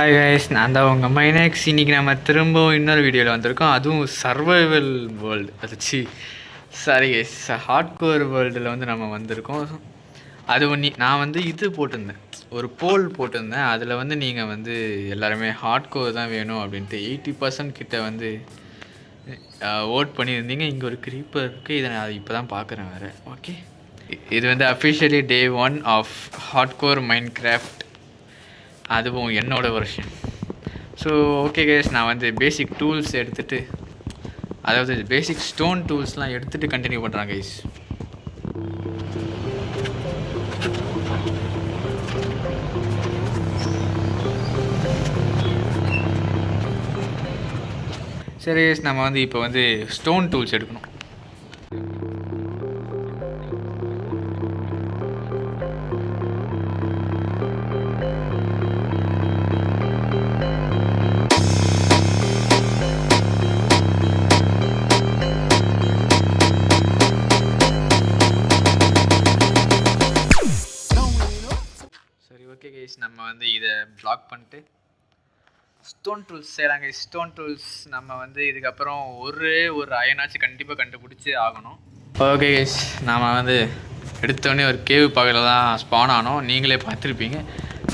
Hi guys, நான் தான் உங்கள் மைனெக்ஸ். இன்றைக்கி நம்ம திரும்பவும் இன்னொரு வீடியோவில் வந்திருக்கோம். அதுவும் survival world, sorry guys, hardcore வேர்ல்டில் வந்து நம்ம வந்திருக்கோம். அது நான் வந்து இது போட்டிருந்தேன், ஒரு போல் போட்டிருந்தேன். அதில் வந்து நீங்கள் வந்து எல்லாருமே ஹார்ட்கோர் தான் வேணும் அப்படின்ட்டு 80% கிட்ட வந்து ஓட் பண்ணியிருந்தீங்க. இங்கே ஒரு க்ரீப்பர் இருக்குது, இதை நான் இப்போ தான் பார்க்குறேன் வேறு. ஓகே, இது வந்து officially day 1 of hardcore Minecraft, அதுவும் என்னோடய வெர்ஷன். ஸோ ஓகே கைஸ், நான் வந்து பேசிக் டூல்ஸ் எடுத்துகிட்டு, அதாவது பேசிக் ஸ்டோன் டூல்ஸ்லாம் எடுத்துகிட்டு கண்டினியூ பண்ணுறேன் கைஸ். சரி கைஸ், நம்ம வந்து இப்போ வந்து ஸ்டோன் டூல்ஸ் எடுக்கணும். ஓகே கைஸ், நம்ம வந்து இதை பிளாக் பண்ணிட்டு ஸ்டோன் டூல்ஸ் செய்யலாம் கைஸ். ஸ்டோன் டூல்ஸ் நம்ம வந்து இதுக்கப்புறம் ஒரு அயனாச்சும் கண்டிப்பாக கண்டுபிடிச்சி ஆகணும். ஓகே கைஸ், நம்ம வந்து எடுத்தோடனே ஒரு கேவ் பக்கத்தில் தான் ஸ்பான் ஆனோம். நீங்களே பார்த்துருப்பீங்க.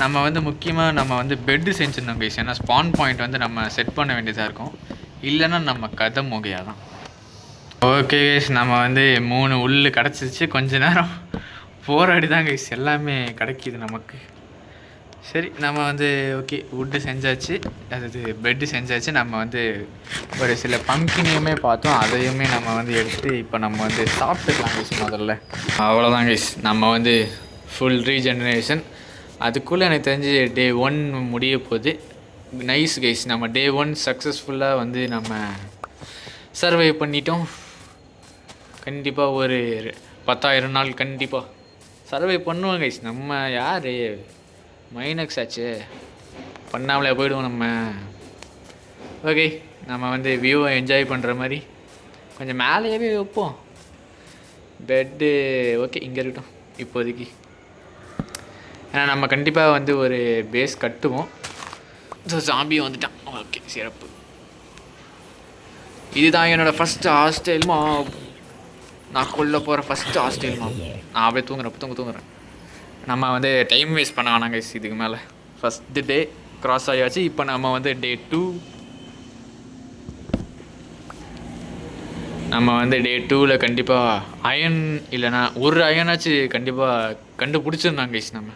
நம்ம வந்து முக்கியமாக நம்ம வந்து பெட்டு செஞ்சுருந்தோம் கைஸ். ஏன்னா ஸ்பான் பாயிண்ட் வந்து நம்ம செட் பண்ண வேண்டியதாக இருக்கும், இல்லைன்னா நம்ம கதை முகையாக தான். ஓகே கைஸ், நம்ம வந்து 3 உள்ளு கிடச்சிச்சு. கொஞ்ச நேரம் போராடி தான் கைஸ் எல்லாமே கிடைக்கிது நமக்கு. சரி, நம்ம வந்து ஓகே வுட்டு செஞ்சாச்சு, அதாவது பெட்டு செஞ்சாச்சு. நம்ம வந்து ஒரு சில பம்கினையுமே பார்த்தோம், அதையுமே நம்ம வந்து எடுத்து இப்போ நம்ம வந்து சாப்பிட்டுக்கலாம் கைஸ். முதல்ல அவ்வளோதான் கைஸ், நம்ம வந்து ஃபுல் ரீஜெனரேஷன். அதுக்குள்ளே எனக்கு தெரிஞ்சு டே 1 முடிய போகுது. நைஸ் கைஸ், நம்ம டே 1 சக்ஸஸ்ஃபுல்லாக வந்து நம்ம சர்வை பண்ணிட்டோம். கண்டிப்பாக ஒரு 10,000 நாள் கண்டிப்பாக சர்வை பண்ணுவோம் கைஸ். நம்ம யார் மைனெக்ஸ் ஆச்சு, பண்ணாமலே போயிடுவோம் நம்ம. ஓகே, நம்ம வந்து வியூவை என்ஜாய் பண்ணுற மாதிரி கொஞ்சம் மேலேயே வைப்போம் பெட்டு. ஓகே, இங்கே இருக்கட்டும் இப்போதைக்கு, ஏன்னா நம்ம கண்டிப்பாக வந்து ஒரு பேஸ் கட்டுவோம். ஸோ ஜாம்பியும் வந்துட்டான். ஓகே, சிறப்பு. இதுதான் என்னோடய ஃபஸ்ட்டு ஹாஸ்டல்மா. நான் கொல்ல போகிற ஃபஸ்ட்டு ஹாஸ்டல்மா. நான் அப்படியே தூங்குறேன். நம்ம வந்து டைம் வேஸ்ட் பண்ண வேணாம் கைஸ். இதுக்கு மேலே ஃபஸ்ட்டு டே க்ராஸ் ஆகியாச்சு. இப்போ நம்ம வந்து டே 2, நம்ம வந்து டே 2ல் கண்டிப்பாக அயன் இல்லைனா ஒரு அயனாச்சு கண்டிப்பாக கண்டுபிடிச்சிருந்தாங்க கைஸ். நம்ம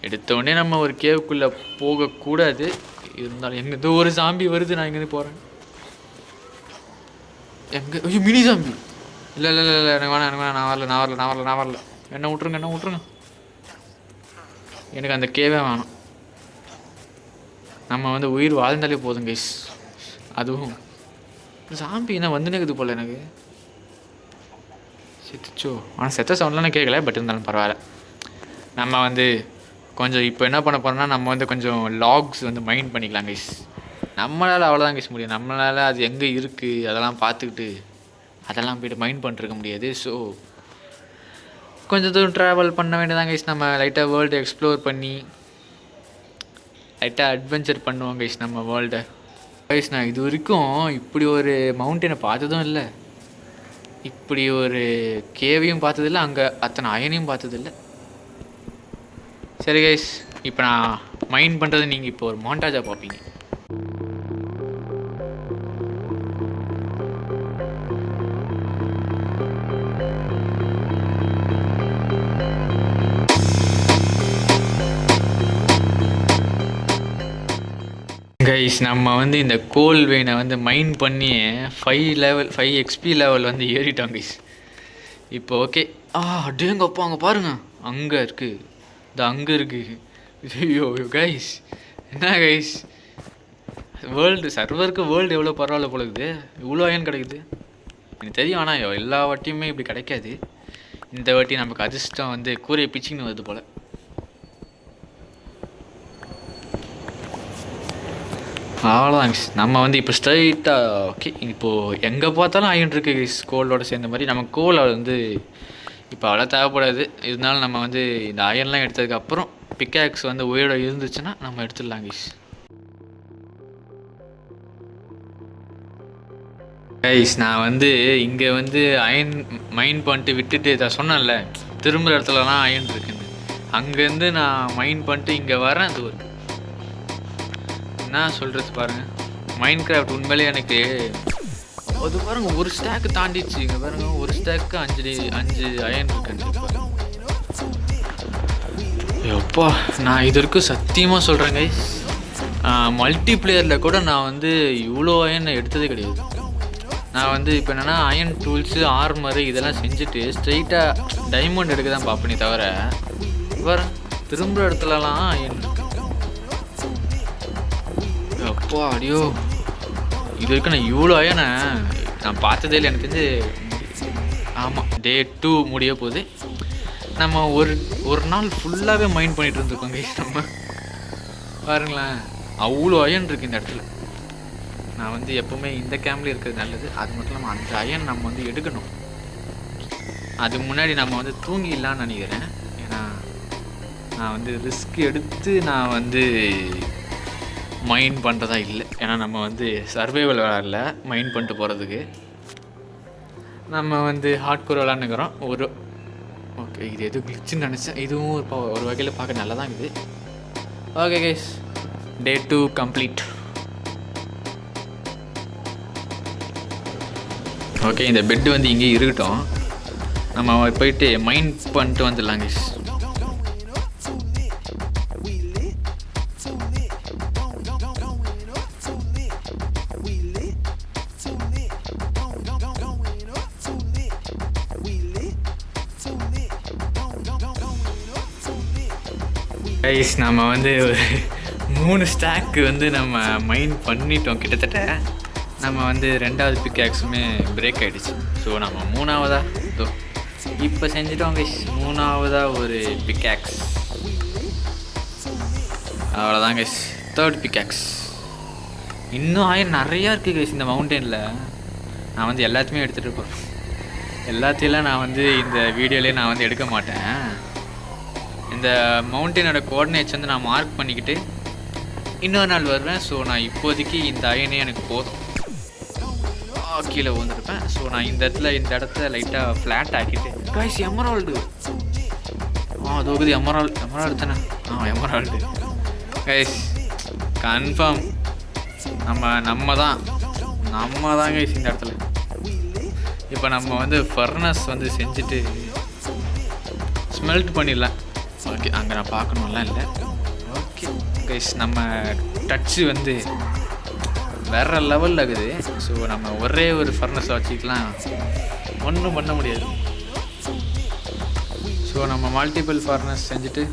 எடுத்தோடனே நம்ம ஒரு கேவுக்குள்ளே போகக்கூடாது. இருந்தாலும் எங்கே ஒரு ஜாம்பி வருது, நான் எங்கேருந்து போகிறேன். ஐயோ, மினி ஜாம்பி. இல்லை, எனக்கு வேணாம், நான் வரல. என்ன விட்ருங்க. எனக்கு அந்த கேவே வேணும். நம்ம வந்து உயிர் வாழ்ந்தாலே போதும் கைஸ். அதுவும் ஜாம்பி என்ன வந்துன்னு இருக்குது போல் எனக்கு. செத்துச்சோ, ஆனால் செத்த சவுண்ட்லாம் நான் கேட்கல, பட் இருந்தாலும் பரவாயில்ல. நம்ம வந்து கொஞ்சம் இப்போ என்ன பண்ண போகிறோம்னா, நம்ம வந்து கொஞ்சம் லாக்ஸ் வந்து மைண்ட் பண்ணிக்கலாம் கைஸ். நம்மளால் அவ்வளோதான் கைஸ் முடியும். நம்மளால் அது எங்கே இருக்குது அதெல்லாம் பார்த்துக்கிட்டு அதெல்லாம் போய்ட்டு மைண்ட் பண்ணிருக்க முடியாது. ஸோ கொஞ்சம் தூரம் ட்ராவல் பண்ண வேண்டியதான் கைஸ். நம்ம லைட்டாக வேர்ல்டு எக்ஸ்ப்ளோர் பண்ணி லைட்டாக அட்வென்ச்சர் பண்ணுவோம் கைஸ் நம்ம வேர்ல்டை. கைஸ், நான் இது வரைக்கும் இப்படி ஒரு மவுண்டனை பார்த்ததும் இல்லை, இப்படி ஒரு கேவையும் பார்த்ததில்லை, அங்கே அத்தனை அயனையும் பார்த்ததில்லை. சரி கைஸ், இப்போ நான் மைண்ட் பண்ணுறது நீங்கள் இப்போ ஒரு மாண்டாஜாக பார்ப்பீங்க. கைஸ், நம்ம வந்து இந்த கோல் வெயினை வந்து மைன் பண்ணி 5 XP லெவல் வந்து ஏறிட்டோம் கைஸ். இப்போ ஓகே. டேங்கப்பா, அங்கே பாருங்கள், அங்கே இருக்குது, இது அங்கே இருக்குது. ஐயோ கைஸ், என்ன கைஸ், சர்வருக்கு வேர்ல்டு எவ்வளோ பரவாயில்ல போலக்குது. இவ்வளோ அயன் கிடைக்குது எனக்கு தெரியும். ஆனால் எல்லா வாட்டியுமே இப்படி கிடைக்காது. இந்த வாட்டி நமக்கு அதிர்ஷ்டம் வந்து கூரையை பிச்சின்னு வருது போல். அவ்வளோதான். நம்ம வந்து இப்போ ஸ்ட்ரைட்டாக ஓகே, இப்போது எங்கே பார்த்தாலும் அயன் இருக்குது கைஸ், கோலோட சேர்ந்த மாதிரி. நம்ம கோல் வந்து இப்போ அவ்வளோ தேவைப்படாது. இருந்தாலும் நம்ம வந்து இந்த அயன்லாம் எடுத்ததுக்கப்புறம் பிக்காக்ஸ் வந்து உயிரோட இருந்துச்சுன்னா நம்ம எடுத்துடலாம் கைஸ். கைஸ் நான் வந்து இங்கே வந்து அயன் மைன் பண்ணிட்டு விட்டுட்டு இதை சொன்னேன்ல, திரும்புகிற இடத்துலலாம் அயன் இருக்குன்னு, அங்கேருந்து நான் மைன் பண்ணிட்டு இங்கே வரேன். அது ஒரு என்ன சொல்கிறது பாருங்கள், மைண்ட் கிராஃப்ட் உண்மையிலே எனக்கு அது பாருங்கள் ஒரு ஸ்டாக்கு தாண்டிச்சு. இங்கே பாருங்கள் ஒரு ஸ்டாக்கு 5 அயன் இருக்குன்னு. எப்பா நான் இது வரைக்கும் சத்தியமாக சொல்கிறேன் கைஸ், மல்டி பிளேயரில் கூட நான் வந்து இவ்வளோ அயன் எடுத்ததே கிடையாது. நான் வந்து இப்போ என்னென்னா அயன் டூல்ஸு ஆர்மரு இதெல்லாம் செஞ்சுட்டு ஸ்ட்ரெயிட்டாக டைமண்ட் எடுக்க தான் பார்ப்பனே தவிர, வேறு திரும்புகிற இடத்துலலாம் அயன் இருக்கு. அப்பா அடியோ, இது வரைக்கும் நான் இவ்வளோ அயனை நான் பார்த்ததே இல்லை. எனக்கு வந்து ஆமாம் டே 2 முடிய போகுது. நம்ம ஒரு நாள் ஃபுல்லாகவே மைண்ட் பண்ணிகிட்டு இருந்துருக்கோங்க. நம்ம பாருங்களேன் அவ்வளோ அயன் இருக்குது இந்த இடத்துல. நான் வந்து எப்போவுமே இந்த கேம்லேயே இருக்கிறது நல்லது. அது மட்டும் இல்லாமல் அந்த அயன் நம்ம வந்து எடுக்கணும். அதுக்கு முன்னாடி நம்ம வந்து தூங்கிடலான்னு நினைக்கிறேன். ஏன்னா நான் வந்து ரிஸ்க் எடுத்து நான் வந்து மைண்ட் பண்ணுறதா இல்லை. ஏன்னா நம்ம வந்து சர்வைவல் விளாடல மைண்ட் பண்ணிட்டு போகிறதுக்கு, நம்ம வந்து ஹார்ட் கோர் விளாண்டுக்கிறோம். ஓகே இது எதுவும் கிளிச்சுன்னு நினச்சேன். இதுவும் ஒரு வகையில் பார்க்க நல்லா தான் இருக்குது. ஓகே கைஸ், டே 2 கம்ப்ளீட். ஓகே இந்த பெட்டு வந்து இங்கே இருக்கட்டும், நம்ம போயிட்டு மைண்ட் பண்ணிட்டு வந்துடலாம் கைஸ். கைஸ் நம்ம வந்து ஒரு 3 ஸ்டாக்கு வந்து நம்ம மைண்ட் பண்ணிட்டோம் கிட்டத்தட்ட. நம்ம வந்து 2வது பிக்காக்ஸுமே பிரேக் ஆகிடுச்சு. ஸோ நம்ம 3வதாக இப்போ செஞ்சிட்டோம் கைஸ். 3வதாக ஒரு பிக்காக்ஸ், அவ்வளோதான் கைஸ். 3rd pickaxe. இன்னும் ஆயிரம் நிறையா இருக்குது கைஸ் இந்த மவுண்டெயினில். நான் வந்து எல்லாத்தையுமே எடுத்துகிட்டு போகிறேன். எல்லாத்தையெல்லாம் நான் வந்து இந்த வீடியோலேயே நான் வந்து எடுக்க மாட்டேன். இந்த மவுண்டெயினோட கோஆர்டினேட்ஸ் வந்து நான் மார்க் பண்ணிக்கிட்டு இன்னொரு நாள் வருவேன். ஸோ நான் இப்போதைக்கு இந்த அயனே எனக்கு போதும். கீழே வந்துருப்பேன். ஸோ நான் இந்த இடத்த லைட்டாக ஃப்ளாட் ஆக்கிட்டு கைஸ் எமரால்டு தொகுதி எமரால்டு தானே? எமரால்டு கைஸ் கன்ஃபார்ம் நம்ம தான் கைஸ் இந்த இடத்துல. இப்போ நம்ம வந்து ஃபர்னஸ் வந்து செஞ்சுட்டு ஸ்மெல்ட் பண்ணிடலாம். ஓகே அங்கே நான் பார்க்கணும்லாம் இல்லை. ஓகே கைஸ் நம்ம டச்சு வந்து வேறு லெவலில் இருக்குது. ஸோ நம்ம ஒரே ஒரு ஃபர்னஸை வச்சுக்கலாம், ஒன்றும் பண்ண முடியாது. ஸோ நம்ம மல்டிபிள் ஃபர்னஸ் செஞ்சுட்டு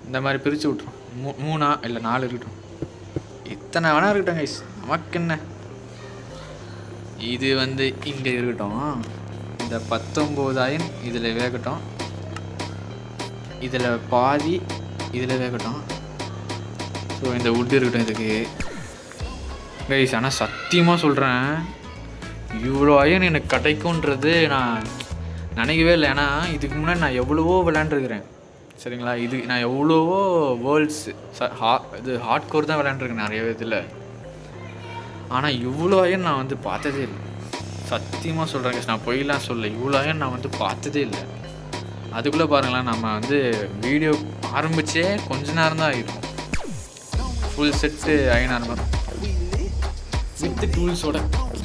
இந்த மாதிரி பிரித்து விட்ருவோம். 3 இல்லை 4 இருக்கட்டும், இத்தனை வேணா இருக்கட்டும் கைஸ், நமக்கு என்ன. இது வந்து இங்கே இருக்கட்டும். இந்த 19 அயன் இதில் வேகட்டும், இதில் பாதி இதில் வேகட்டும். ஸோ இந்த வுட்டு இருக்கட்டும் இதுக்கு கைஸ். ஆனால் சத்தியமாக சொல்கிறேன், இவ்வளோ அயன் எனக்கு கிடைக்கும்ன்றது நான் நினைக்கவே இல்லை. ஏன்னா இதுக்கு முன்னாடி நான் எவ்வளவோ விளையாண்டுருக்கிறேன் சரிங்களா. இது நான் எவ்வளவோ வேர்ல்ட்ஸ் இது ஹார்ட் கோர் தான் விளையாண்டுருக்கேன் நிறைய இதில். ஆனால் இவ்வளோ அயன் நான் வந்து பார்த்ததே இல்லை. சத்தியமாக சொல்கிறேன் கைஸ், நான் பொய்லாம் சொல்ல, இவ்வளோ அயன் நான் வந்து பார்த்ததே இல்லை. அதுக்குள்ளே பாருங்களேன், நம்ம வந்து வீடியோ ஆரம்பித்தே கொஞ்ச நேரம் தான் ஆகிடும். Full set iron armour with டூல்ஸோட,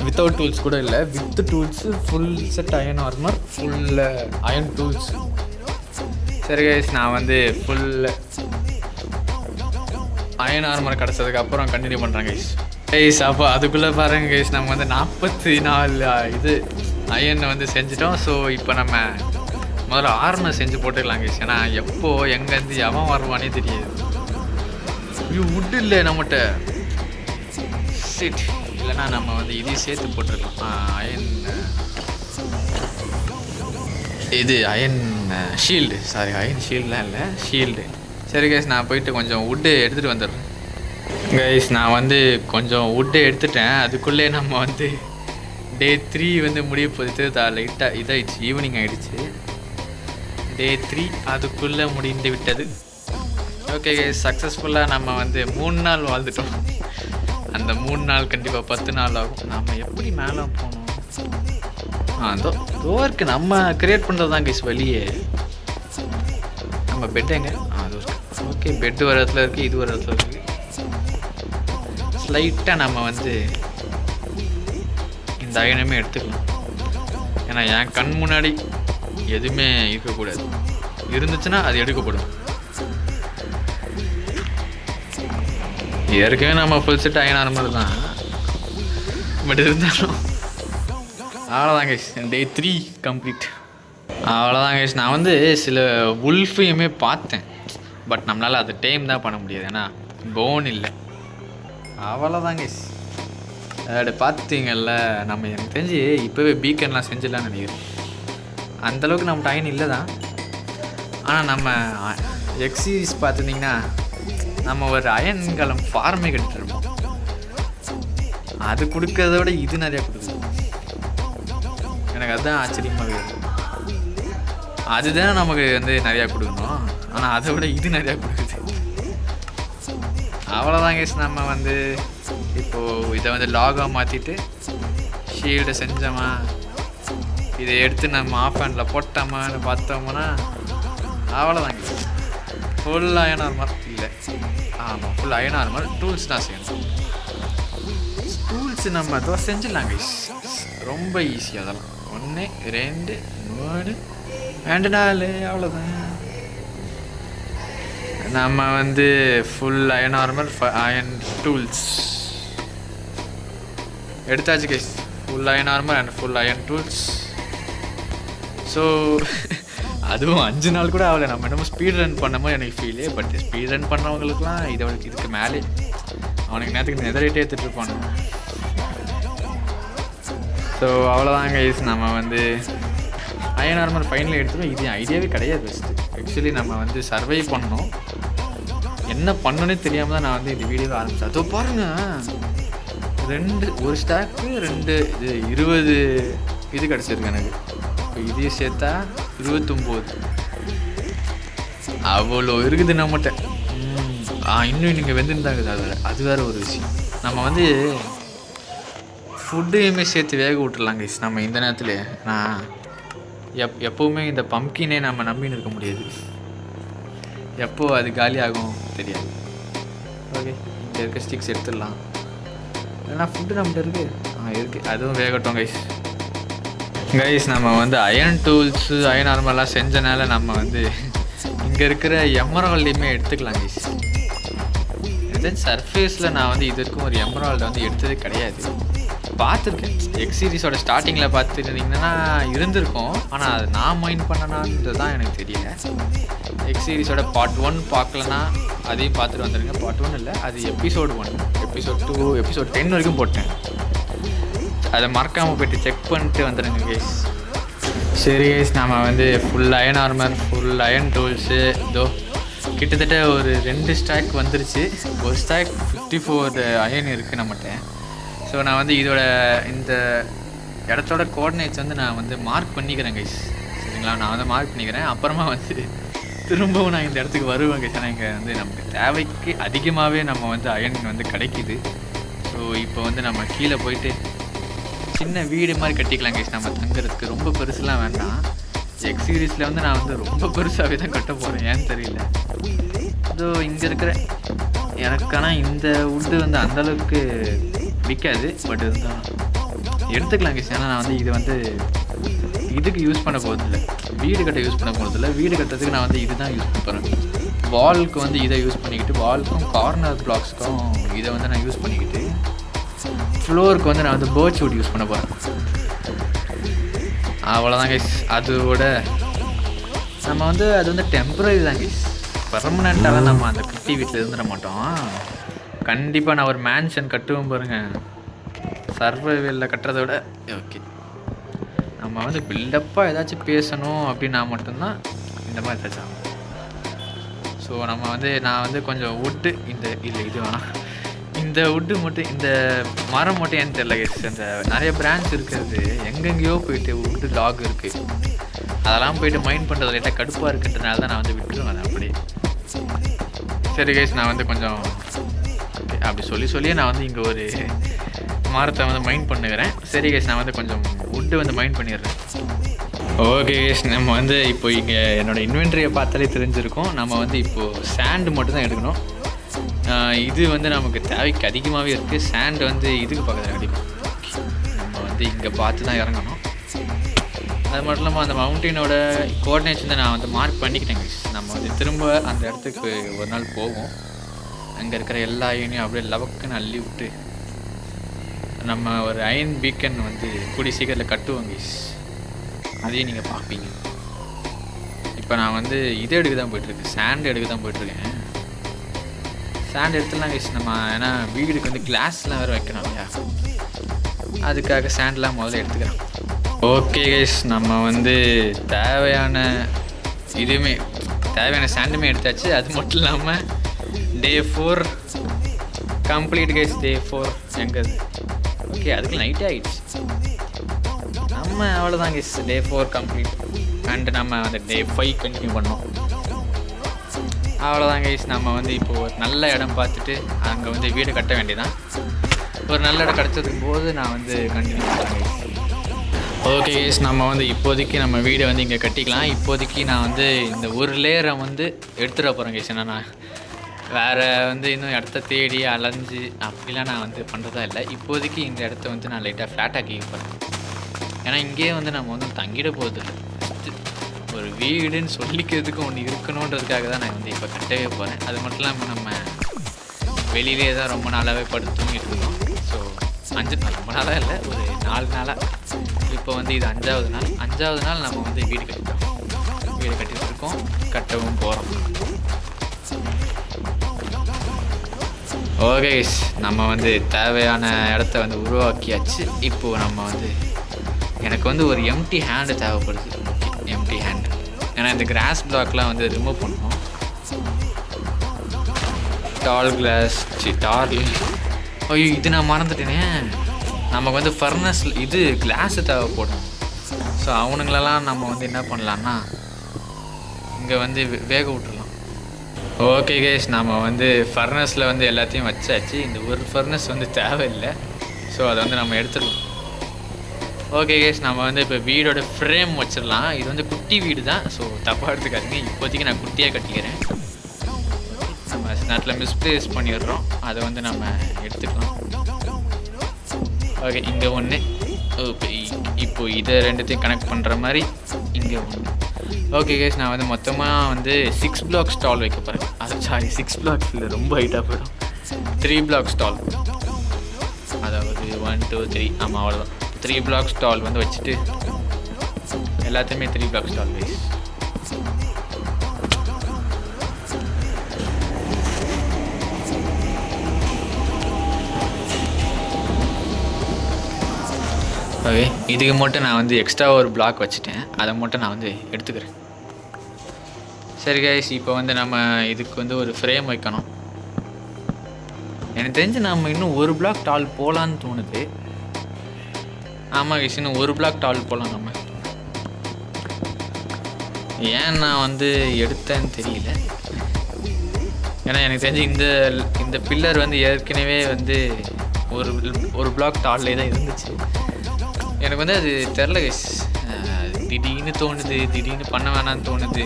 வித்தவுட் டூல்ஸ் கூட இல்லை, with tools full set iron armour, full iron tools. சரி கைஸ், நான் வந்து ஃபுல் அயன் ஆர்மர் கிடச்சதுக்கப்புறம் கண்டினியூ பண்ணுறேன் கைஸ். அப்போ அதுக்குள்ளே பாருங்க கைஸ், நம்ம வந்து 44 இது அயன் வந்து செஞ்சிட்டோம். ஸோ இப்போ நம்ம முதல்ல ஆர்மர் செஞ்சு போட்டுக்கலாம் கைஸ். ஏன்னா எப்போ எங்கேருந்து எவன் வருவானே தெரியாது. ஐயோ வுட் இல்லை நம்மகிட்ட, சிட். இல்லைன்னா நம்ம வந்து இதையும் சேர்த்து போட்டுருக்கலாம். அயன் இது அயன் ஷீல்டு, சாரி அயன் ஷீல்டுலாம் இல்லை, ஷீல்டு. சரி கைஸ், நான் போயிட்டு கொஞ்சம் வுட்டு எடுத்துகிட்டு வந்துடுறேன் கைஸ். நான் வந்து கொஞ்சம் வுட்டு எடுத்துட்டேன். அதுக்குள்ளே நம்ம வந்து டே 3 வந்து முடிய போகுது. லைட்டாக இதாகிடுச்சு, ஈவினிங் ஆகிடுச்சு. டே 3 அதுக்குள்ளே முடிந்து விட்டது. ஓகே சக்ஸஸ்ஃபுல்லாக நம்ம வந்து 3 நாள் வாழ்ந்துட்டோம். அந்த 3 நாள் கண்டிப்பாக 10 நாள் ஆகும். நம்ம எப்படி மேலே போகணும்? டோருக்கு நம்ம கிரியேட் பண்ணுறது தான் கைஸ் வழியே. நம்ம பெட் எங்க? அது ஓகே, பெட்டு ஒரு இடத்துல இருக்குது, இது ஒரு இடத்துல இருக்குது. ஸ்லைட்டாக நம்ம வந்து இந்த அயனமே எடுத்துக்கலாம். ஏன்னா என் கண் முன்னாடி எதுவுமே இருக்கக்கூடாது. இருந்துச்சுன்னா அது எடுக்கப்படும். ஏற்கனவே நம்ம ஃபுல் செட் அயனான மாதிரி தான், பட் இருந்தாலும் அவ்வளோதான் கைஸ். டே 3 கம்ப்ளீட். அவ்வளோதான் கைஸ். நான் வந்து சில உல்ஃபையுமே பார்த்தேன், பட் நம்மளால் அது டைம் தான் பண்ண முடியாது, ஏன்னா போன் இல்லை. அவ்வளோதான் கைஸ். அப்படி பார்த்தீங்கல்ல, நம்ம எனக்கு தெரிஞ்சு இப்போவே பீக்கன்லாம் செஞ்சிடலான்னு நினைக்கிறேன். அந்தளவுக்கு நம்ம டைம் இல்லை தான். ஆனால் நம்ம எக்ஸ் சீரிஸ் பார்த்துருந்தீங்கன்னா நம்ம ஒரு அயன்கலம் ஃபார்மே கட்டிருப்போம். அது கொடுக்கறத விட இது நிறையா கொடுக்குது. எனக்கு அதுதான் ஆச்சரியமாக இருக்குது. அதுதான் நமக்கு வந்து நிறையா கொடுக்கணும், ஆனால் அதை விட இது நிறையா கொடுக்குது. அவ்வளோதான் கேஸ். நம்ம வந்து இப்போது இதை வந்து லாகாக மாற்றிட்டு ஷீல்டை செஞ்சோமா, இதை எடுத்து நம்ம ஆஃப் ஹேண்டில் போட்டோமான்னு பார்த்தோம்னா அவ்வளோதான் கேஸ். ஃபுல் அயன் ஆர்மர் இல்லை, ஆமாம் ஃபுல் அயன் ஆர்மர். டூல்ஸ் தான் செய்யணும். டூல்ஸ் நம்ம அதை செஞ்சிடலாம் கைஸ், ரொம்ப ஈஸி. அதெல்லாம் 1 2 3 4 அவ்வளோதான். நம்ம வந்து full iron armour, iron tools எடுத்தாச்சு guys. Full iron armour and full iron tools. So அதுவும் 5 நாள் கூட ஆகலை. நம்ம என்னமோ ஸ்பீட் ரன் பண்ணமோ எனக்கு ஃபீலே. பட் ஸ்பீட் ரன் பண்ணவங்களுக்குலாம் இதுக்கு மேலே அவனுக்கு நேரத்துக்கு நெதரைட்டே எடுத்துகிட்டு இருப்பானு. ஸோ அவ்வளோதான் கைஸ். நம்ம வந்து அயன் ஆர்மர் ஃபைனலில் எடுத்துட்டோம். இது ஐடியாவே கிடையாது ஃபஸ்ட்டு. ஆக்சுவலி நம்ம வந்து சர்வை பண்ணோம், என்ன பண்ணணுன்னே தெரியாமல் தான் நான் வந்து இந்த வீடியோவை ஆரம்பித்தேன். அதோ பாருங்கள், ஒரு ஸ்டாக்கு 20 இது கிடச்சிருக்கு எனக்கு. இப்போ இதையும் சேர்த்தா 29. அவ்வளோ இருக்குது நம்மகிட்ட. இன்னும் நீங்கள் வெந்திருந்தாங்க. அது வேறு ஒரு விஷயம். நம்ம வந்து ஃபுட்டையுமே சேர்த்து வேக விட்டுடலாம் கைஸ் நம்ம இந்த நேரத்தில். நான் எப்போவுமே இந்த பம்ப்கினே நம்ம நம்பின்னு இருக்க முடியாது, எப்போ அது காலி ஆகும் தெரியாது. ஓகே, இங்கே இருக்க ஸ்டிக்ஸ் எடுத்துடலாம். ஏன்னா ஃபுட்டு நம்மகிட்ட இருக்குது, அதுவும் வேகட்டும் கைஸ். நம்ம வந்து அயன் டூல்ஸு அயன் ஆர்மர்லாம் செஞ்சனால நம்ம வந்து இங்கே இருக்கிற எமரால்டையுமே எடுத்துக்கலாம் கைஸ். தென் சர்ஃபேஸில் நான் வந்து இது வரைக்கும் ஒரு எமரால்டை வந்து எடுத்ததே கிடையாது. பார்த்துருக்கேன், எக்ஸ் சீரிஸோட ஸ்டார்டிங்கில் பார்த்துருந்தீங்கன்னா இருந்திருக்கும், ஆனால் அது நான் மைண்ட் பண்ணனான்றது தான் எனக்கு தெரியல. எக்ஸ் சீரிஸோட பார்ட் 1 பார்க்கலன்னா அதையும் பார்த்துட்டு வந்துடுங்க. பார்ட் 1 இல்லை, அது எபிசோடு 1, எபிசோட் 2, எபிசோட் 10 வரைக்கும் போட்டேன். அதை மறக்காமல் போய்ட்டு செக் பண்ணிட்டு வந்துடுங்க கைஸ். சரி கைஸ், நம்ம வந்து full iron armour, full iron tools இதோ கிட்டத்தட்ட ஒரு 2 ஸ்டாக் வந்துருச்சு. ஒரு ஸ்டாக் 54 அயன் இருக்குது நம்மகிட்ட. ஸோ நான் வந்து இந்த இடத்தோட கோஆர்டினேட்ஸ் வந்து நான் வந்து மார்க் பண்ணிக்கிறேன் கைஸ், சரிங்களா? நான் வந்து மார்க் பண்ணிக்கிறேன். அப்புறமா வந்து திரும்பவும் நான் இந்த இடத்துக்கு வருவேன் கைஸ். ஆனால் இங்கே வந்து நமக்கு தேவைக்கு அதிகமாகவே நம்ம வந்து அயன் வந்து கிடைக்கிது. ஸோ இப்போ வந்து நம்ம கீழே போயிட்டு சின்ன வீடு மாதிரி கட்டிக்கலாம் கைஸ் நம்ம தங்குறதுக்கு. ரொம்ப பெருசுலாம் வேண்டாம். எக்ஸ் சீரிஸில் வந்து நான் வந்து ரொம்ப பெருசாகவே தான் கட்ட போகிறேன், ஏன்னு தெரியல. இதோ இங்கே இருக்கிற எனக்கான இந்த வுட்டு வந்து அந்தளவுக்கு விற்காது, பட் இருந்தால் எடுத்துக்கலாம் கைஸ். ஏன்னா நான் வந்து இது வந்து இதுக்கு யூஸ் பண்ண போகிறதில்ல, வீடு கட்ட யூஸ் பண்ண போகிறதில்ல. வீடு கட்டுறதுக்கு நான் வந்து இது தான் யூஸ் பண்ண போகிறேன். வாலுக்கு வந்து இதை யூஸ் பண்ணிக்கிட்டு, வாலுக்கும் கார்னர் பிளாக்ஸுக்கும் இதை வந்து நான் யூஸ் பண்ணிக்கிட்டு, ஃப்ளோருக்கு வந்து நான் வந்து பர்ச் வுட் யூஸ் பண்ண போகிறேன். அவ்வளோதான் கைஸ். அதோட நம்ம வந்து அது வந்து டெம்பரரி தான் கைஸ், பெர்மனெண்ட்டாலாம் நம்ம அந்த குட்டி வீட்டில் இருந்துட மாட்டோம். கண்டிப்பாக நான் ஒரு மேன்ஷன் கட்டுவோம் பாருங்கள், சர்வைவலில் கட்டுறத விட. ஓகே, நம்ம வந்து பில்டப்பாக ஏதாச்சும் பேசணும் அப்படின்னா மட்டும்தான் இந்த மாதிரி ஏதாச்சும் ஆகும். ஸோ நம்ம வந்து நான் வந்து கொஞ்சம் வுட்டு இது வேணாம், இந்த வுட்டு மட்டும், இந்த மரம் மட்டும் ஏன்னு தெரியல கைஸ். அந்த நிறைய பிரான்ச் இருக்கிறது எங்கெங்கேயோ போயிட்டு வுட்டு லாக் இருக்குது, அதெல்லாம் போயிட்டு மைண்ட் பண்ணுறது லைட்டாக கடுப்பாக இருக்குன்றதுனால தான் நான் வந்து விட்டுருவேன் அதை அப்படியே. சரி கைஸ், நான் வந்து கொஞ்சம் அப்படி சொல்லியே நான் வந்து இங்கே ஒரு மரத்தை வந்து மைண்ட் பண்ணுகிறேன். சரி கைஸ், நான் வந்து கொஞ்சம் வுட்டு வந்து மைண்ட் பண்ணிடுறேன். ஓகே கைஸ், நம்ம வந்து இப்போ இங்கே என்னோடய இன்வென்ட்ரியை பார்த்தாலே தெரிஞ்சிருக்கோம். நம்ம வந்து இப்போது சாண்டு மட்டும் தான் எடுக்கணும். இது வந்து நமக்கு தேவைக்கு அதிகமாகவே இருக்குது. சாண்டு வந்து இதுக்கு பக்கத்தில் கிடைக்கும். நம்ம வந்து இங்கே பார்த்து தான் இறங்கணும். அது மட்டும் இல்லாமல் அந்த மவுண்டெயினோட கோஆர்டினேட்ஸ் வந்து நான் வந்து மார்க் பண்ணிக்கிட்டேன் கைஸ். நம்ம வந்து திரும்ப அந்த இடத்துக்கு ஒரு நாள் போவோம். அங்கே இருக்கிற எல்லா அயனையும் அப்படியே லவக்குன்னு அள்ளி விட்டு நம்ம ஒரு அயன் பீக்கன் வந்து கூடி சீக்கிரத்தில் கட்டுவோம் கைஸ். அதையும் நீங்கள் பார்ப்பீங்க. இப்போ நான் வந்து இது எடுக்க தான் போய்ட்டுருக்கேன், சாண்டு எடுக்க தான் போய்ட்டுருக்கேன். Sand எடுத்துலாம் guys. நம்ம ஏன்னா வீடுக்கு வந்து கிளாஸ்லாம் வேறு வைக்கணும் இல்லையா, அதுக்காக சாண்ட்லாம் முதல்ல எடுத்துக்கிறேன். ஓகே கைஸ், நம்ம வந்து தேவையான சாண்டுமே எடுத்தாச்சு. அது மட்டும் இல்லாமல் டே 4 கம்ப்ளீட் கைஸ். டே 4 எங்கே ஓகே, அதுக்கு நைட்டே ஆகிடுச்சு. நம்ம அவ்வளோதான் கைஸ், டே 4 கம்ப்ளீட். அண்டு நம்ம அந்த டே 5 கண்டினியூ பண்ணோம். அவ்வளோதான் கைஸ். நம்ம வந்து இப்போது ஒரு நல்ல இடம் பார்த்துட்டு அங்கே வந்து வீடு கட்ட வேண்டியதான். ஒரு நல்ல இடம் கிடச்சதுக்கு போது நான் வந்து கண்டினியூ பண்ணுறேன் கைஸ். ஓகே கைஸ், நம்ம வந்து இப்போதைக்கு நம்ம வீடை வந்து இங்கே கட்டிக்கலாம். இப்போதைக்கு நான் வந்து இந்த ஒரு லேயரை வந்து எடுத்துகிட போகிறேன் கைஸ். ஏன்னா நான் வேறு வந்து இன்னும் இடத்த தேடி அலைஞ்சு அப்படிலாம் நான் வந்து பண்ணுறதா இல்லை. இப்போதைக்கு இந்த இடத்த வந்து நான் லைட்டாக ஃப்ளாட்டாக கேட்க போகிறேன். ஏன்னா இங்கேயே வந்து நம்ம வந்து தங்கிட போகிறதில்ல. ஒரு வீடுன்னு சொல்லிக்கிறதுக்கு ஒன்று இருக்கணுன்றதுக்காக தான் நான் வந்து இப்போ கட்டவே போகிறேன். அது மட்டும் இல்லாமல் நம்ம வெளியிலே தான் ரொம்ப நாளாகவே படுத்து தூங்கிட்டு இருக்கோம். ஸோ 5 நாள், ரொம்ப நாளாக இல்லை, ஒரு 4 நாளாக. இப்போ வந்து இது 5வது நாள். 5வது நாள் நம்ம வந்து வீடு கட்டிகிட்டு இருக்கோம், கட்டவும் போகிறோம். ஓகே, நம்ம வந்து தேவையான இடத்த வந்து உருவாக்கியாச்சு. இப்போது நம்ம வந்து எனக்கு வந்து ஒரு எம்டி ஹேண்டு தேவைப்படுது. எம்டி ஹேண்ட், ஏன்னா இந்த கிராஸ் பிளாக்லாம் வந்து ரிமூவ் பண்ணணும். ஐயோ, இது நான் மறந்துட்டேனே. நமக்கு வந்து ஃபர்னஸில் இது கிளாஸு தேவைப்படும். ஸோ அவனுங்களெல்லாம் நம்ம வந்து என்ன பண்ணலான்னா இங்கே வந்து வேக விட்டுடலாம். ஓகே கைஸ், நம்ம வந்து ஃபர்னஸில் வந்து எல்லாத்தையும் வச்சாச்சு. இந்த ஒரு ஃபர்னஸ் வந்து தேவையில்லை. ஸோ அதை வந்து நம்ம எடுத்துடலாம். ஓகே கைஸ், நம்ம வந்து இப்போ வீடோட ஃப்ரேம் வச்சிடலாம். இது வந்து குட்டி வீடு தான், ஸோ தப்பாக எடுத்துக்காதீங்க. இப்போதைக்கு நான் குட்டியாக கட்டிக்கிறேன். நம்ம நேரத்தில் மிஸ்பிளேஸ் பண்ணிடுறோம், அதை வந்து நம்ம எடுத்துக்கலாம். ஓகே, இங்கே ஒன்று. இப்போ இதை ரெண்டுத்தையும் கனெக்ட் பண்ணுற மாதிரி இங்கே ஒன்று. ஓகே கைஸ், நான் வந்து மொத்தமாக வந்து 6 பிளாக் ஸ்டால் வைக்க போகிறேன். அது 6 பிளாக்ஸ் இல்லை, ரொம்ப ஹைட்டாக போயிடும். 3 பிளாக் ஸ்டால், அதாவது 1 2 3. ஆமாம், அவ்வளோதான். 3 பிளாக் ஸ்டால் வந்து வச்சுட்டு எல்லாத்தையுமே 3 பிளாக் ஸ்டால் வைஸ். ஓகே, இதுக்கு மட்டும் நான் வந்து எக்ஸ்ட்ரா ஒரு பிளாக் வச்சுட்டேன். அதை மட்டும் நான் வந்து எடுத்துக்கிறேன். சரி கைஸ், இப்போ வந்து நம்ம இதுக்கு வந்து ஒரு ஃப்ரேம் வைக்கணும். எனக்கு தெரிஞ்சு நம்ம இன்னும் ஒரு பிளாக் டால் போகலான்னு தோணுது. ஆமாம் கைஸ், இன்னும் ஒரு பிளாக் டால் போகலாம் நம்ம. ஏன் நான் வந்து எடுத்தேன்னு தெரியல. ஏன்னா எனக்கு தெரிஞ்சு இந்த பில்லர் வந்து ஏற்கனவே வந்து ஒரு பிளாக் டால்லே தான் இருந்துச்சு. எனக்கு வந்து அது தெரில கைஸ், திடீர்னு தோணுது, திடீர்னு பண்ண வேணான்னு தோணுது.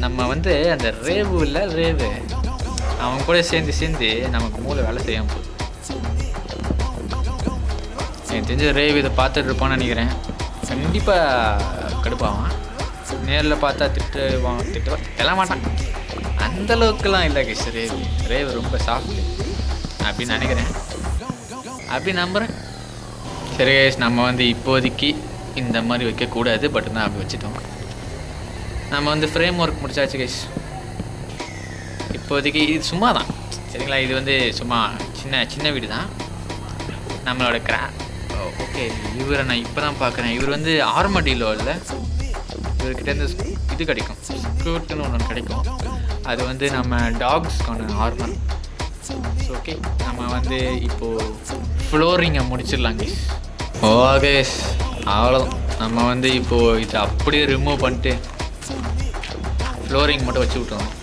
நம்ம வந்து அந்த ரேவு அவன் கூட சேர்ந்து நமக்கு மூளை வேலை செய்யாமல் போகுது. எனக்கு தெரிஞ்ச ரேவ் இதை பார்த்துட்டு இருப்பான்னு நினைக்கிறேன். கண்டிப்பாக கடுப்பாவான். நேரில் பார்த்தா திட்ட மாட்டான். அந்தளவுக்குலாம் இல்லை கைஸ். ரேவ் ரொம்ப சாஃப்ட் அப்படின்னு நினைக்கிறேன், அப்படி நம்புகிறேன். சரி கைஸ், நம்ம வந்து இப்போதைக்கு இந்த மாதிரி வைக்கக்கூடாது, பட் தான் அப்படி வச்சுட்டோம். நம்ம வந்து ஃப்ரேம் ஒர்க் முடிச்சாச்சு கைஸ். இப்போதைக்கு இது சும்மா தான், சரிங்களா? இது வந்து சும்மா சின்ன வீடு தான் நம்மளோட ஓகே, இவரை நான் இப்போ தான் பார்க்குறேன். இவர் வந்து ஆர்மடிலோ இல்லை, இவர்கிட்டேருந்து இது கிடைக்கும், ஸ்கூட்டுன்னு ஒன்று கிடைக்கும். அது வந்து நம்ம டாக்ஸ்க்கான ஆர்மர். ஓகே, நம்ம வந்து இப்போது ஃப்ளோரிங்கை முடிச்சிடலாம் கைஸ். ஓகே, அவ்வளோதான். நம்ம வந்து இப்போது இதை அப்படியே ரிமூவ் பண்ணிட்டு ஃப்ளோரிங் மட்டும் வச்சு விட்டுருவோம்.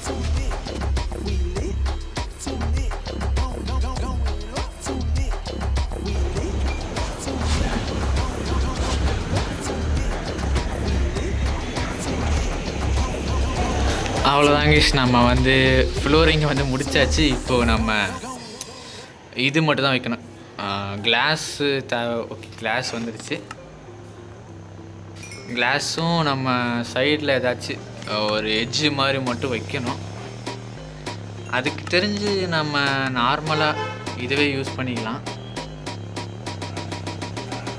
அவ்வளோதாங்க நம்ம வந்து ஃப்ளோரிங்கை வந்து முடித்தாச்சு. இப்போது நம்ம இது மட்டும் தான் வைக்கணும். கிளாஸு ஓகே, கிளாஸ் வந்துடுச்சு. கிளாஸும் நம்ம சைடில் ஏதாச்சும் ஒரு எட்ஜு மாதிரி மட்டும் வைக்கணும். அதுக்கு தெரிஞ்சு நம்ம நார்மலாக இதுவே யூஸ் பண்ணிக்கலாம்.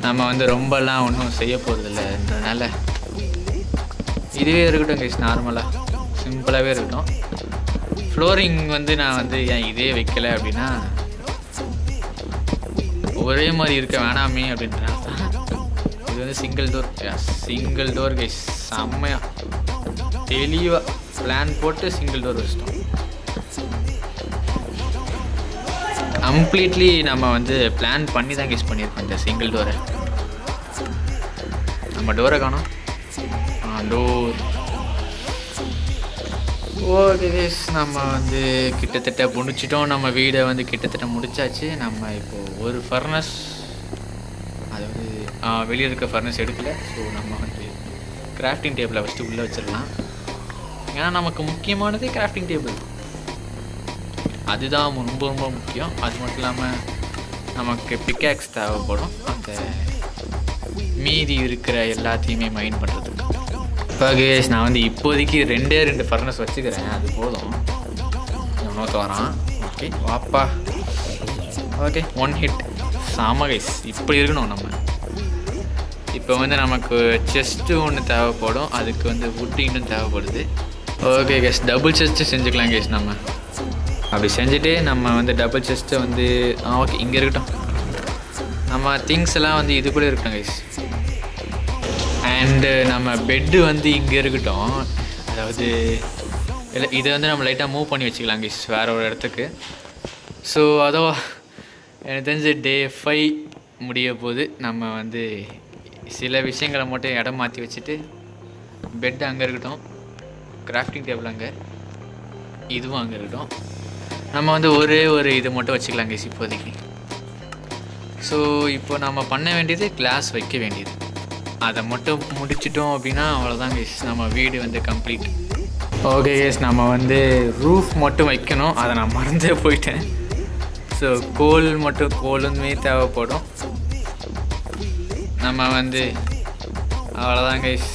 நம்ம வந்து ரொம்பலாம் ஒன்றும் செய்ய போகிறதில்லன்றனால இதுவே இருக்கட்டும் கைஸ். நார்மலாக சிம்பிளாகவே இருக்கட்டும். ஃப்ளோரிங் வந்து நான் வந்து ஏன் இதே வைக்கலை அப்படின்னா, ஒரே மாதிரி இருக்க வேணாமே அப்படின்றனால தான். இது வந்து சிங்கிள் டோர் கைஸ். செம்மையாக தெளிவாக பிளான் போட்டு சிங்கிள் டோர் வச்சிட்டோம். கம்ப்ளீட்லி நம்ம வந்து பிளான் பண்ணி தான் கைஸ் பண்ணியிருக்கோம் இந்த சிங்கிள் டோரை. நம்ம டோரை காணோம். டோர் ஓகே கைஸ், நம்ம வந்து கிட்டத்தட்ட முடிச்சிட்டோம். நம்ம வீடை வந்து கிட்டத்தட்ட முடிச்சாச்சு. நம்ம இப்போது ஒரு ஃபர்னஸ், அதாவது வெளியே இருக்க ஃபர்னஸ் எடுக்கலை. ஸோ நம்ம வந்து கிராஃப்டிங் டேபிளை ஃபஸ்ட்டு உள்ளே வச்சிடலாம். ஏன்னா நமக்கு முக்கியமானதே கிராஃப்டிங் டேபிள், அதுதான் ரொம்ப ரொம்ப முக்கியம். அது மட்டும் இல்லாமல் நமக்கு பிக்காக்ஸ் தேவைப்படும் அந்த மீதி இருக்கிற எல்லாத்தையுமே மைண்ட் பண்ணுறதுக்கு. ஓகே, நான் வந்து இப்போதைக்கு 2 ஃபர்னஸ் வச்சுக்கிறேன், அது போதும். இன்னொருத்த வரான். ஓகே வாப்பா. Okay, 1 hit. சாம கைஸ், இப்படி இருக்கணும் நம்ம. இப்போ வந்து நமக்கு செஸ்ட்டு ஒன்று தேவைப்படும், அதுக்கு வந்து வுட் இன்னும் தேவைப்படுது. ஓகே கைஸ், டபுள் செஸ்ட்டு செஞ்சுக்கலாம் கைஸ். நம்ம அப்படி செஞ்சுட்டு நம்ம வந்து டபுள் செஸ்ட்டை வந்து ஓகே இங்கே இருக்கட்டும். நம்ம திங்ஸ் எல்லாம் வந்து இது கூட இருக்கட்டும் கைஸ். அண்டு நம்ம பெட்டு வந்து இங்கே இருக்கட்டும். அதாவது இதை வந்து நம்ம லைட்டாக மூவ் பண்ணி வச்சுக்கலாம் கைஸ் வேறு ஒரு இடத்துக்கு. ஸோ அதோ எனக்கு தெரிஞ்ச டே 5 முடிய போது நம்ம வந்து சில விஷயங்களை மட்டும் இடம் மாற்றி வச்சுட்டு பெட்டு அங்கே இருக்கட்டும், கிராஃப்டிங் டேபிள் அங்கே, இதுவும் அங்கே இருக்கட்டும். நம்ம வந்து ஒரே ஒரு இது மட்டும் வச்சுக்கலாம் கைஸ் இப்போதைக்கு. ஸோ இப்போ நம்ம பண்ண வேண்டியது கிளாஸ் வைக்க வேண்டியது. அதை மட்டும் முடிச்சிட்டோம் அப்படின்னா அவ்வளோதான் கைஸ், நம்ம வீடு வந்து கம்ப்ளீட். ஓகே கைஸ், நம்ம வந்து ரூஃப் மட்டும் வைக்கணும், அதை நான் மறந்தே போயிட்டேன். ஸோ கோலுமே தேவைப்படும். நம்ம வந்து அவ்வளோதான் கைஸ்,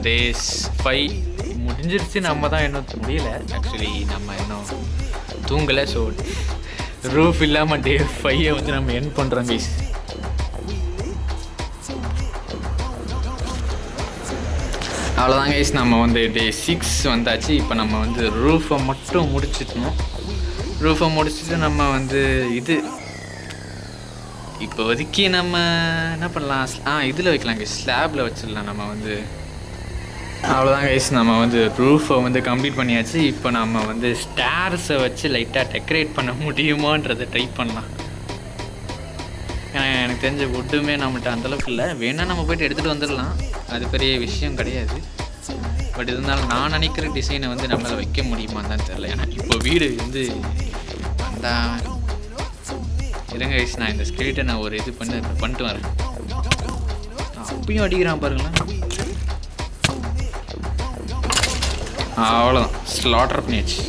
டேஸ் 5 முடிஞ்சிருச்சு. நம்ம தான் இன்னும் முடியல, ஆக்சுவலி நம்ம இன்னும் தூங்கலை. ஸோ ரூஃப் இல்லாமல் டே 5 வந்து நம்ம எண்ட் பண்ணுறோம் கைஸ். அவ்வளோதான் கைஸ், நம்ம வந்து டே 6 வந்தாச்சு. இப்போ நம்ம வந்து ரூஃபை மட்டும் முடிச்சிட்டோம். ரூஃபை முடிச்சுட்டு நம்ம வந்து இது இப்போதைக்கு நம்ம என்ன பண்ணலாம், இதில் வைக்கலாம் கைஸ், ஸ்லாபில் வச்சிடலாம். நம்ம வந்து அவ்வளோதான் கைஸ், நம்ம வந்து ரூஃபை வந்து கம்ப்ளீட் பண்ணியாச்சு. இப்போ நம்ம வந்து ஸ்டார்ஸை வச்சு லைட்டாக டெக்கரேட் பண்ண முடியுமான்றதை ட்ரை பண்ணலாம். ஏன்னா எனக்கு தெரிஞ்ச வுட்டுமே நம்மகிட்ட அந்தளவுக்கு இல்லை. வேணால் நம்ம போய்ட்டு எடுத்துகிட்டு வந்துடலாம், அது பெரிய விஷயம் கிடையாது. பட் இருந்தாலும் நான் நினைக்கிற டிசைனை வந்து நம்மளால் வைக்க முடியுமான்னு தான் தெரில. ஏன்னா இப்போ வீடு வந்து வந்தா இருங்க கைஸ், நான் இந்த ஸ்கெலிட்டை நான் ஒரு இது பண்ணிட்டு வரேன். அப்பயும் அடிக்கிறான் பாருங்களேன். அவ்வளோதான், ஸ்லாட்டர் பண்ணியாச்சு.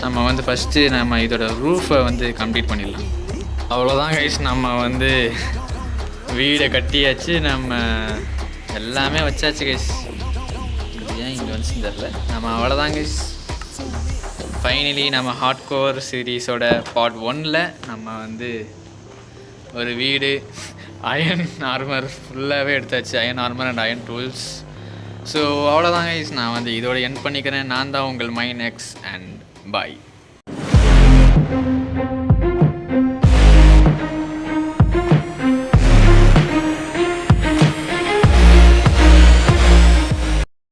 நம்ம வந்து ஃபஸ்ட்டு நம்ம இதோட ரூஃபை வந்து கம்ப்ளீட் பண்ணிடலாம். அவ்வளோதான் கைஸ், நம்ம வந்து வீடை கட்டியாச்சு. நம்ம எல்லாமே வச்சாச்சு கைஸ். ஏன் இங்கே வந்து தெரில. நம்ம அவ்வளோதான் கைஸ், ஃபைனலி நம்ம ஹார்ட்கோர் சீரீஸோட பார்ட் 1ல் நம்ம வந்து ஒரு வீடு, அயன் ஆர்மர் ஃபுல்லாகவே எடுத்தாச்சு, iron armour and iron tools. So அவ்வளோதான் கைஸ், நான் வந்து இதோட எண்ட் பண்ணிக்கிறேன். நான் தான் உங்கள் மைன் எக்ஸ் அண்ட் பாய்.